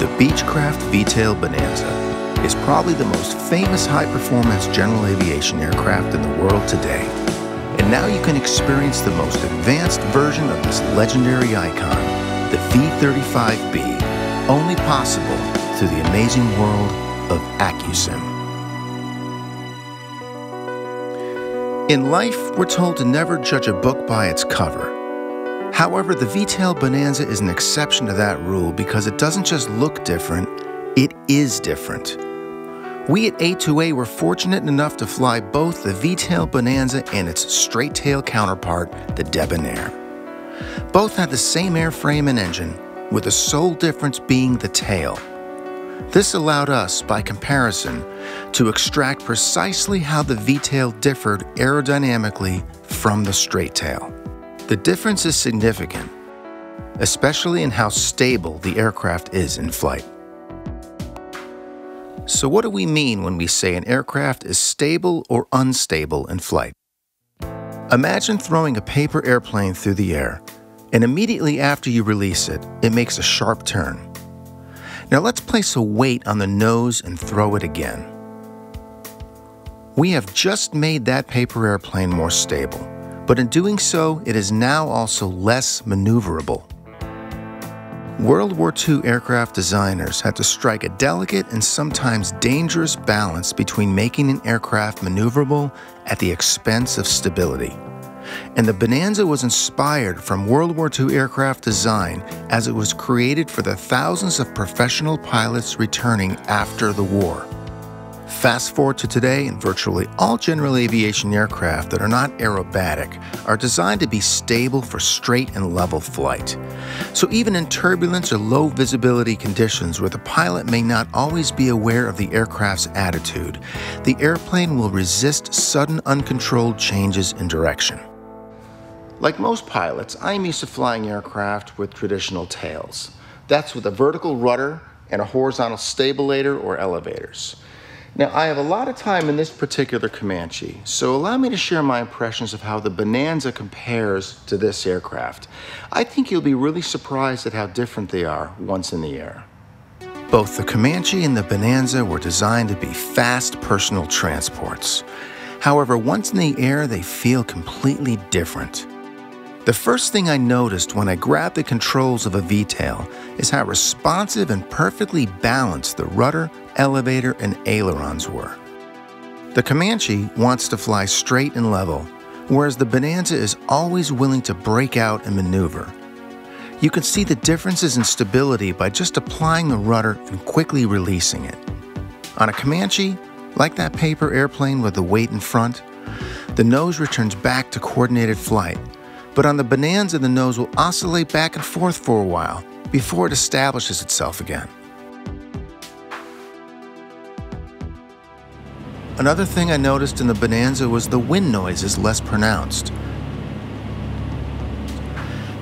The Beechcraft V-Tail Bonanza is probably the most famous high-performance general aviation aircraft in the world today. And now you can experience the most advanced version of this legendary icon, the V-35B, only possible through the amazing world of Accu-Sim. In life, we're told to never judge a book by its cover. However, the V-Tail Bonanza is an exception to that rule because it doesn't just look different, it is different. We at A2A were fortunate enough to fly both the V-Tail Bonanza and its straight-tail counterpart, the Debonair. Both had the same airframe and engine, with the sole difference being the tail. This allowed us, by comparison, to extract precisely how the V-Tail differed aerodynamically from the straight-tail. The difference is significant, especially in how stable the aircraft is in flight. So what do we mean when we say an aircraft is stable or unstable in flight? Imagine throwing a paper airplane through the air, and immediately after you release it, it makes a sharp turn. Now let's place a weight on the nose and throw it again. We have just made that paper airplane more stable, but in doing so, it is now also less maneuverable. World War II aircraft designers had to strike a delicate and sometimes dangerous balance between making an aircraft maneuverable at the expense of stability. And the Bonanza was inspired from World War II aircraft design as it was created for the thousands of professional pilots returning after the war. Fast forward to today, and virtually all general aviation aircraft that are not aerobatic are designed to be stable for straight and level flight. So even in turbulence or low visibility conditions where the pilot may not always be aware of the aircraft's attitude, the airplane will resist sudden uncontrolled changes in direction. Like most pilots, I am used to flying aircraft with traditional tails. That's with a vertical rudder and a horizontal stabilator or elevators. Now, I have a lot of time in this particular Comanche, so allow me to share my impressions of how the Bonanza compares to this aircraft. I think you'll be really surprised at how different they are once in the air. Both the Comanche and the Bonanza were designed to be fast personal transports. However, once in the air, they feel completely different. The first thing I noticed when I grabbed the controls of a V-tail is how responsive and perfectly balanced the rudder, elevator, and ailerons were. The Comanche wants to fly straight and level, whereas the Bonanza is always willing to break out and maneuver. You can see the differences in stability by just applying the rudder and quickly releasing it. On a Comanche, like that paper airplane with the weight in front, the nose returns back to coordinated flight. But on the Bonanza, the nose will oscillate back and forth for a while before it establishes itself again. Another thing I noticed in the Bonanza was the wind noise is less pronounced.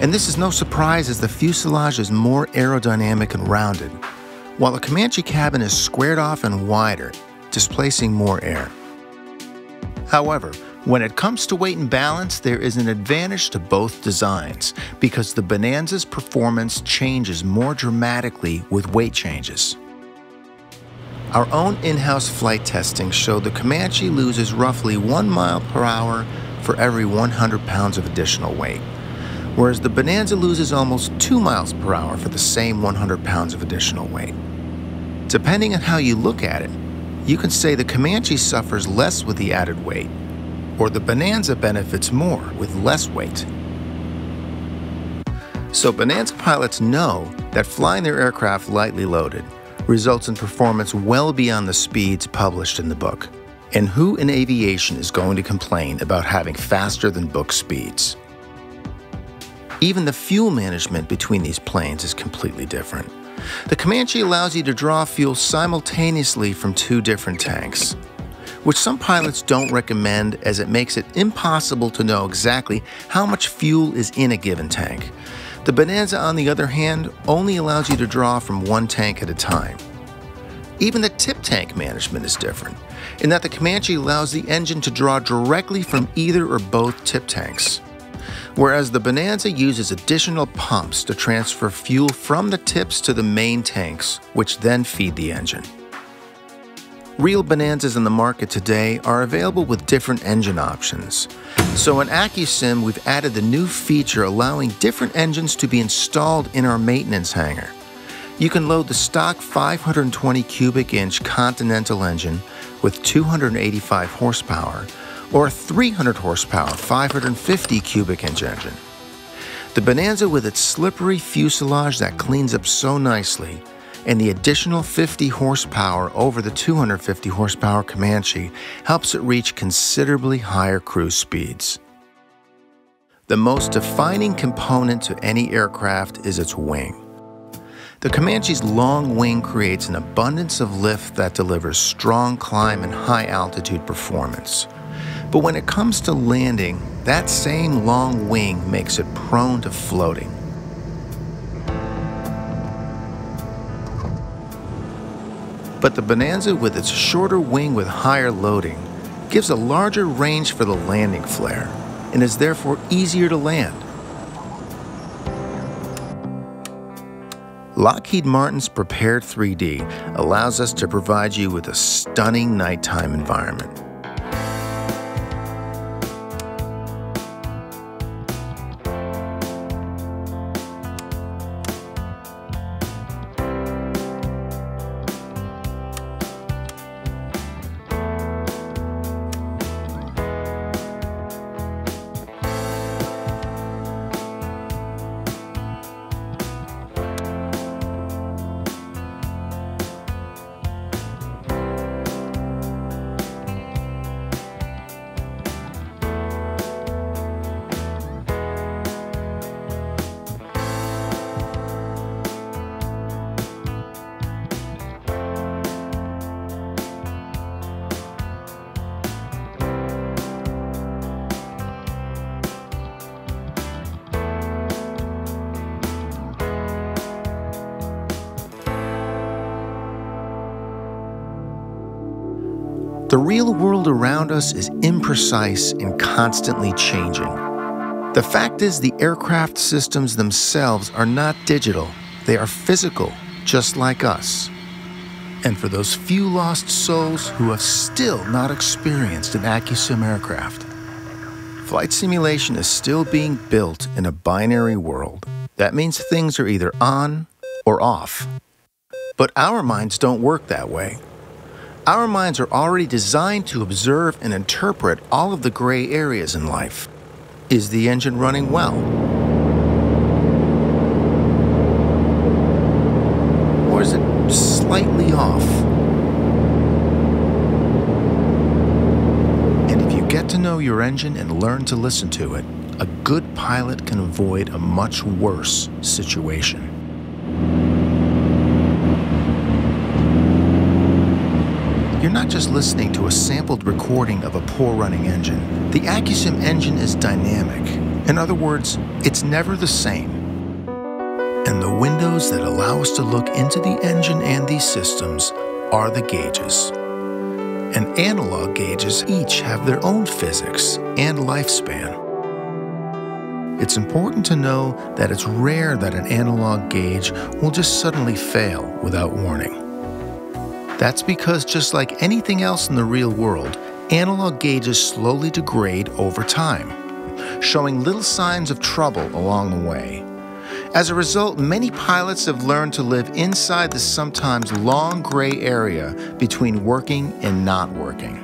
And this is no surprise as the fuselage is more aerodynamic and rounded, while the Comanche cabin is squared off and wider, displacing more air. However, when it comes to weight and balance, there is an advantage to both designs because the Bonanza's performance changes more dramatically with weight changes. Our own in-house flight testing showed the Comanche loses roughly 1 mile per hour for every 100 pounds of additional weight, whereas the Bonanza loses almost 2 miles per hour for the same 100 pounds of additional weight. Depending on how you look at it, you can say the Comanche suffers less with the added weight, or the Bonanza benefits more with less weight. So Bonanza pilots know that flying their aircraft lightly loaded results in performance well beyond the speeds published in the book. And who in aviation is going to complain about having faster than book speeds? Even the fuel management between these planes is completely different. The Comanche allows you to draw fuel simultaneously from 2 different tanks, which some pilots don't recommend as it makes it impossible to know exactly how much fuel is in a given tank. The Bonanza, on the other hand, only allows you to draw from 1 tank at a time. Even the tip tank management is different, in that the Comanche allows the engine to draw directly from either or both tip tanks. whereas the Bonanza uses additional pumps to transfer fuel from the tips to the main tanks, which then feed the engine. Real Bonanzas in the market today are available with different engine options. So in Accu-Sim, we've added the new feature allowing different engines to be installed in our maintenance hangar. You can load the stock 520 cubic inch Continental engine with 285 horsepower or a 300 horsepower 550 cubic inch engine. The Bonanza with its slippery fuselage that cleans up so nicely and the additional 50 horsepower over the 250 horsepower Comanche helps it reach considerably higher cruise speeds. The most defining component to any aircraft is its wing. The Comanche's long wing creates an abundance of lift that delivers strong climb and high altitude performance. But when it comes to landing, that same long wing makes it prone to floating. But the Bonanza, with its shorter wing with higher loading, gives a larger range for the landing flare and is therefore easier to land. Lockheed Martin's Prepared 3D allows us to provide you with a stunning nighttime environment. The real world around us is imprecise and constantly changing. The fact is, the aircraft systems themselves are not digital. They are physical, just like us. And for those few lost souls who have still not experienced an Accu-Sim aircraft, flight simulation is still being built in a binary world. That means things are either on or off. But our minds don't work that way. Our minds are already designed to observe and interpret all of the gray areas in life. Is the engine running well? Or is it slightly off? And if you get to know your engine and learn to listen to it, a good pilot can avoid a much worse situation. You're not just listening to a sampled recording of a poor-running engine. The Accu-Sim engine is dynamic. In other words, it's never the same. And the windows that allow us to look into the engine and these systems are the gauges. And analog gauges each have their own physics and lifespan. It's important to know that it's rare that an analog gauge will just suddenly fail without warning. That's because, just like anything else in the real world, analog gauges slowly degrade over time, showing little signs of trouble along the way. As a result, many pilots have learned to live inside the sometimes long gray area between working and not working.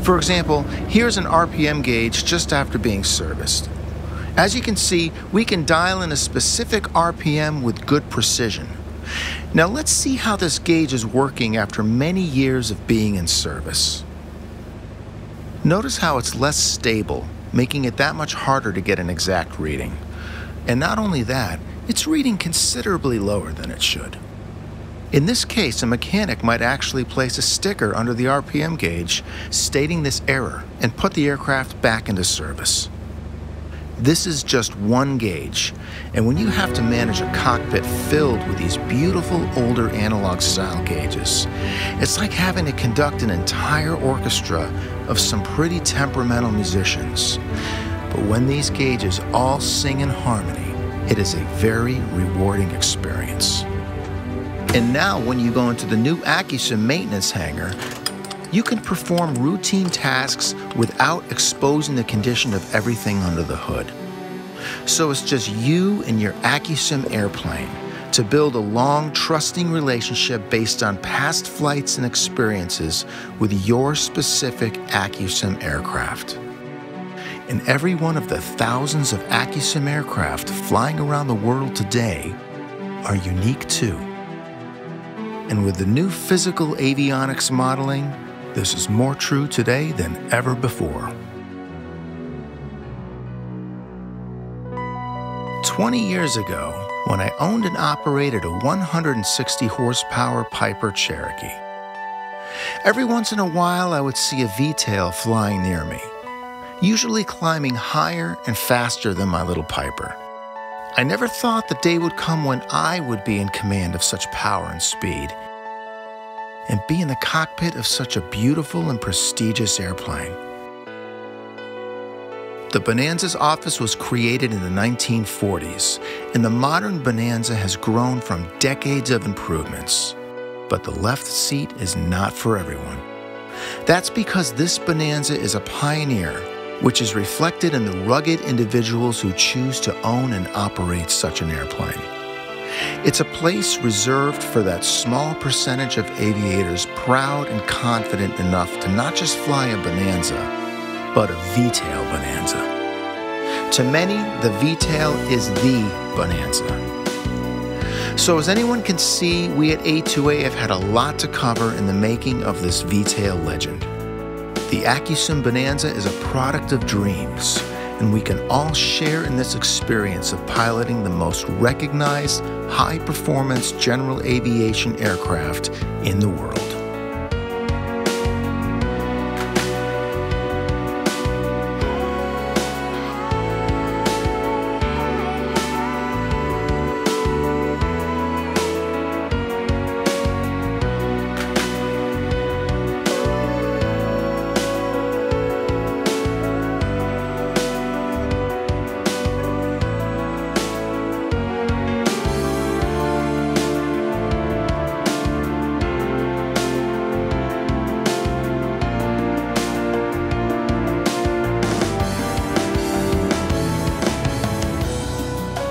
For example, here's an RPM gauge just after being serviced. As you can see, we can dial in a specific RPM with good precision. Now let's see how this gauge is working after many years of being in service. Notice how it's less stable, making it that much harder to get an exact reading. And not only that, it's reading considerably lower than it should. In this case, a mechanic might actually place a sticker under the RPM gauge stating this error and put the aircraft back into service. This is just one gauge, and when you have to manage a cockpit filled with these beautiful older analog style gauges, it's like having to conduct an entire orchestra of some pretty temperamental musicians. But when these gauges all sing in harmony, it is a very rewarding experience. And now when you go into the new Accu-Sim maintenance hangar, you can perform routine tasks without exposing the condition of everything under the hood. So it's just you and your Accu-Sim airplane to build a long, trusting relationship based on past flights and experiences with your specific Accu-Sim aircraft. And every one of the thousands of Accu-Sim aircraft flying around the world today are unique too. And with the new physical avionics modeling, this is more true today than ever before. 20 years ago, when I owned and operated a 160 horsepower Piper Cherokee, every once in a while I would see a V-tail flying near me, usually climbing higher and faster than my little Piper. I never thought the day would come when I would be in command of such power and speed, and be in the cockpit of such a beautiful and prestigious airplane. The Bonanza's office was created in the 1940s, and the modern Bonanza has grown from decades of improvements. But the left seat is not for everyone. That's because this Bonanza is a pioneer, which is reflected in the rugged individuals who choose to own and operate such an airplane. It's a place reserved for that small percentage of aviators proud and confident enough to not just fly a Bonanza, but a V-tail Bonanza. To many, the V-tail is the Bonanza. So as anyone can see, we at A2A have had a lot to cover in the making of this V-tail legend. The Accu-Sim Bonanza is a product of dreams, and we can all share in this experience of piloting the most recognized, high-performance general aviation aircraft in the world.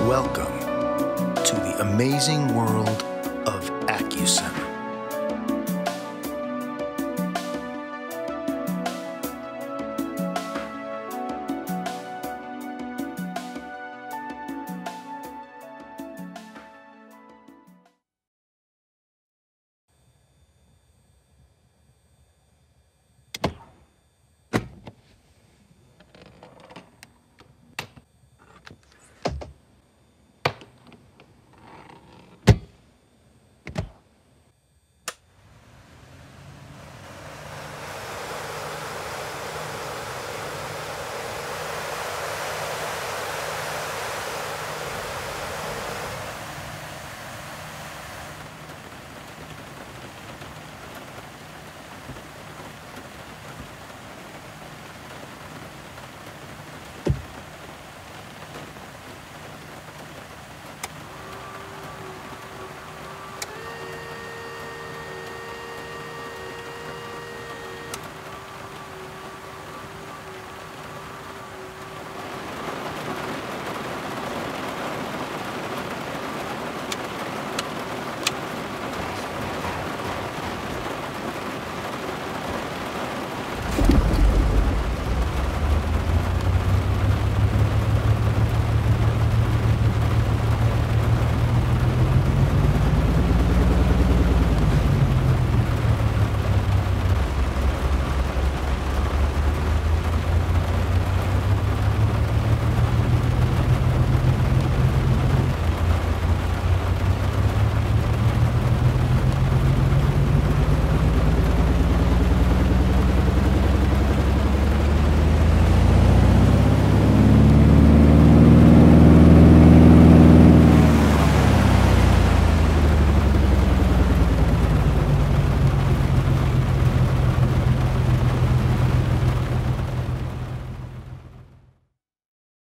Welcome to the amazing world of Accu-Sim.